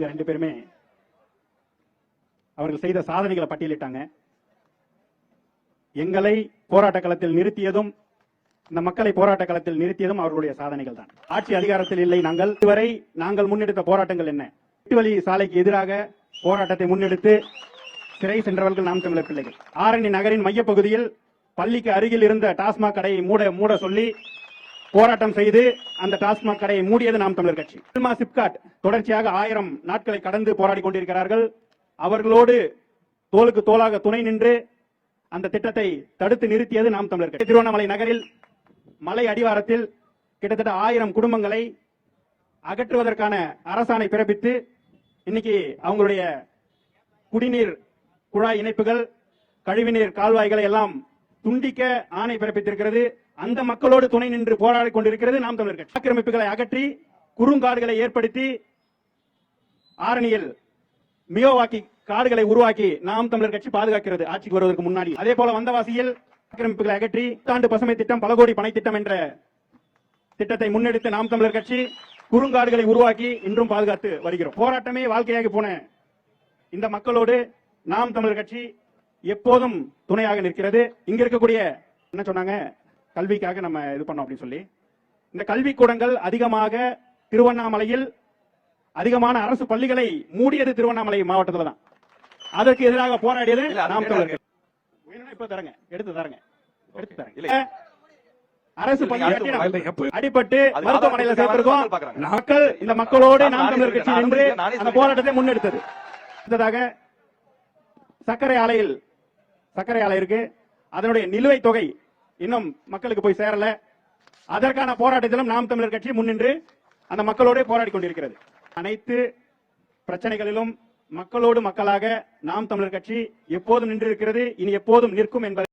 ரெண்டு பேருமே அவர்கள் செய்த சாதனைகளை பட்டியலிட்டாங்க. எங்களை போராட்ட களத்தில் நிறுத்தியதும் இந்த மக்களை போராட்ட களத்தில் நிறுத்தியதும் அவர்களுடைய சாதனைகள் தான். ஆட்சி அதிகாரத்தில் இல்லை நாங்கள். இதுவரை நாங்கள் முன்னெடுத்த போராட்டங்கள் என்ன? எட்டு வழி சாலைக்கு எதிராக போராட்டத்தை முன்னெடுத்து சிறை சென்றவர்கள் நாம் தமிழர் பிள்ளைகள். ஆரணி நகரின் மையப்பகுதியில் பள்ளிக்கு அருகில் இருந்த டாஸ்மாக் கடையை மூட சொல்லி போராட்டம் செய்து அந்த டாஸ்மாக் கடையை மூடியது நாம் தமிழர் கட்சி. சிப்காட் தொடர்ச்சியாக 1000 நாட்களை கடந்து போராடி கொண்டிருக்கிறார்கள். அவர்களோடு தோளுக்கு தோளாக துணை நின்று அந்த திட்டத்தை தடுத்து நிறுத்தியது நாம் தமிழர் கட்சி. திருவண்ணாமலை நகரில் மலை அடிவாரத்தில் கிட்டத்தட்ட 1000 குடும்பங்களை அகற்றுவதற்கான அரசாணை பிறப்பித்து இன்னைக்கு அவங்களுடைய குடிநீர் குழாய் இணைப்புகள், கழிவுநீர் கால்வாய்களை எல்லாம் துண்டிக்க ஆணை பிறப்பித்திருக்கிறது. அந்த மக்களோடு துணை நின்று போராடி கொண்டிருக்கிறது நாம் தமிழர் கட்சி. ஆக்கிரமிப்புகளை அகற்றி குறுங்காடுகளை ஏற்படுத்தி ஆரணியில் மியோவாக்கி காடுகளை உருவாக்கி நாம் தமிழர் கட்சி பாதுகாக்கிறது ஆட்சிக்கு வருவதற்கு முன்னாடி. அதே போல வந்தவாசியில் ஆக்கிரமிப்புகளை அகற்றி ஆண்டு பசுமை திட்டம், பல கோடி பனை திட்டம் என்ற திட்டத்தை முன்னெடுத்து நாம் தமிழர் கட்சி குறுங்காடுகளை உருவாக்கி இன்றும் பாதுகாத்து வருகிறோம். போராட்டமே வாழ்க்கையாக போன இந்த மக்களோடு நாம் தமிழர் கட்சி எப்போதும் துணையாக நிற்கிறது. இங்க இருக்கக்கூடிய என்ன சொன்னாங்க, கல்விக்காக நம்ம இது பண்ணோம் அப்படின்னு சொல்லி, இந்த கல்வி கூடங்கள் அதிகமாக திருவண்ணாமலையில் அதிகமான அரசு பள்ளிகளை மூடியது திருவண்ணாமலை மாவட்டத்தில் தான். அதற்கு எதிராக போராடியது நாம் தமிழர். இப்ப தரங்க, எடுத்து தரங்க. அரசு பள்ளி அடிபட்டு மருத்துவமனையில் சேர்த்திருக்கோம். மக்கள் இந்த மக்களோடு நாம் தமிழர் கட்சி நின்று அந்த போராட்டத்தை முன்னெடுத்தது. அடுத்ததாக சர்க்கரை ஆலை இருக்கு. அதனுடைய நிலுவைத் தொகை இன்னும் மக்களுக்கு போய் சேரல. அதற்கான போராட்டத்திலும் நாம் தமிழர் கட்சி முன்னின்று அந்த மக்களோடு போராடி கொண்டிருக்கிறது. அனைத்து பிரச்சனைகளிலும் மக்களோடு மக்களாக நாம் தமிழர் கட்சி எப்போதும் நின்றிருக்கிறது, இனி எப்போதும் நிற்கும் என்பதை